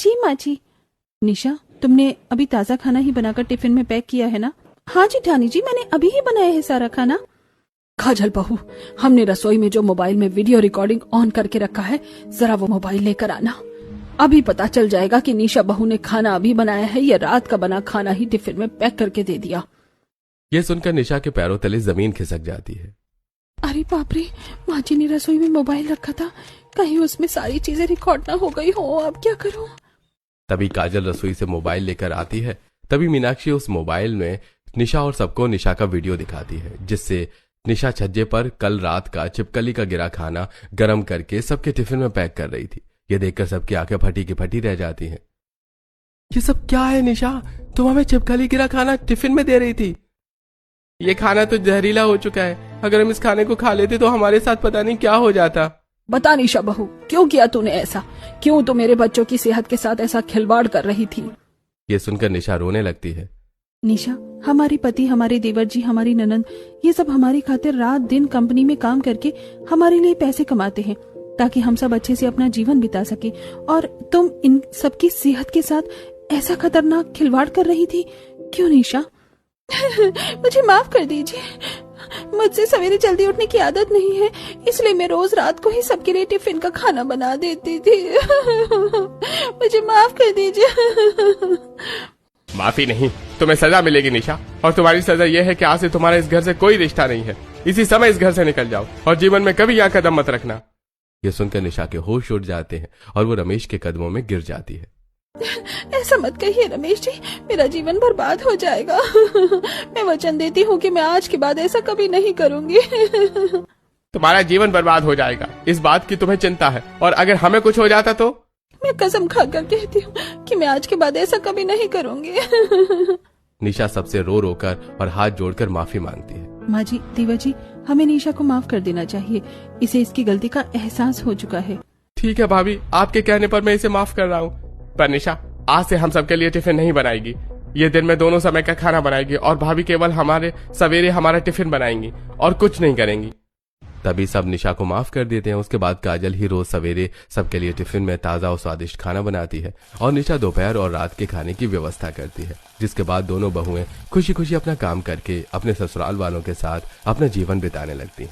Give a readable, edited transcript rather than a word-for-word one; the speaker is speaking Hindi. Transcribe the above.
जी माँ जी। निशा, तुमने अभी ताज़ा खाना ही बनाकर टिफिन में पैक किया है ना? हाँ जेठानी जी, मैंने अभी ही बनाया है सारा खाना। काजल बहू, हमने रसोई में जो मोबाइल में वीडियो रिकॉर्डिंग ऑन करके रखा है, जरा वो मोबाइल लेकर आना। अभी पता चल जाएगा कि निशा बहू ने खाना अभी बनाया है या रात का बना खाना ही टिफिन में पैक करके दे दिया। यह सुनकर निशा के पैरों तले जमीन खिसक जाती है। अरे बाप रे, माँ जी ने रसोई में मोबाइल रखा था, कहीं उसमें सारी चीजें रिकॉर्ड ना हो गई हो। अब क्या करूं? तभी काजल रसोई से मोबाइल लेकर आती है। तभी मीनाक्षी उस मोबाइल में निशा और सबको निशा का वीडियो दिखाती है, जिससे निशा छज्जे पर कल रात का छिपकली का गिरा खाना गर्म करके सबके टिफिन में पैक कर रही थी। ये देखकर सबकी आंखें फटी की फटी रह जाती हैं। ये सब क्या है निशा? तुम हमें छिपकली गिरा खाना टिफिन में दे रही थी। ये खाना तो जहरीला हो चुका है, अगर हम इस खाने को खा लेते तो हमारे साथ पता नहीं क्या हो जाता। बता निशा बहू, क्यों किया तूने ऐसा? क्यों तो मेरे बच्चों की सेहत के साथ ऐसा खिलवाड़ कर रही थी? ये सुनकर निशा रोने लगती है। निशा, हमारे पति, हमारे देवर जी, हमारी ननद, ये सब हमारी खातिर रात दिन कंपनी में काम करके हमारे लिए पैसे कमाते हैं ताकि हम सब अच्छे से अपना जीवन बिता सके, और तुम इन सबकी सेहत के साथ ऐसा खतरनाक खिलवाड़ कर रही थी। क्यों निशा? मुझे माफ कर दीजिए, मुझसे सवेरे जल्दी उठने की आदत नहीं है, इसलिए मैं रोज रात को ही सबके लिए टिफिन का खाना बना देती थी। मुझे माफ कर दीजिए। माफी नहीं, तुम्हें सजा मिलेगी निशा, और तुम्हारी सजा यह है कि आज से तुम्हारा इस घर से कोई रिश्ता नहीं है। इसी समय इस घर से निकल जाओ और जीवन में कभी यहाँ कदम मत रखना। ये सुनकर निशा के होश उड़ जाते हैं और वो रमेश के कदमों में गिर जाती है। ऐसा मत कहिए रमेश जी, मेरा जीवन बर्बाद हो जाएगा। मैं वचन देती हूँ कि मैं आज के बाद ऐसा कभी नहीं करूँगी। तुम्हारा जीवन बर्बाद हो जाएगा, इस बात की तुम्हें चिंता है, और अगर हमें कुछ हो जाता तो? मैं कसम खाकर कहती हूँ कि मैं आज के बाद ऐसा कभी नहीं करूँगी। निशा सबसे रो रो कर और हाथ जोड़कर माफी मांगती है। माँ जी, देवर जी, हमें निशा को माफ कर देना चाहिए, इसे इसकी गलती का एहसास हो चुका है। ठीक है भाभी, आपके कहने पर मैं इसे माफ कर रहा हूँ, पर निशा आज से हम सबके लिए टिफिन नहीं बनाएगी। ये दिन में दोनों समय का खाना बनाएगी और भाभी केवल हमारे सवेरे हमारा टिफिन बनाएंगी और कुछ नहीं करेंगी। तभी सब निशा को माफ कर देते हैं। उसके बाद काजल ही रोज सवेरे सबके लिए टिफिन में ताज़ा और स्वादिष्ट खाना बनाती है और निशा दोपहर और रात के खाने की व्यवस्था करती है, जिसके बाद दोनों बहुएं खुशी खुशी अपना काम करके अपने ससुराल वालों के साथ अपना जीवन बिताने लगती हैं।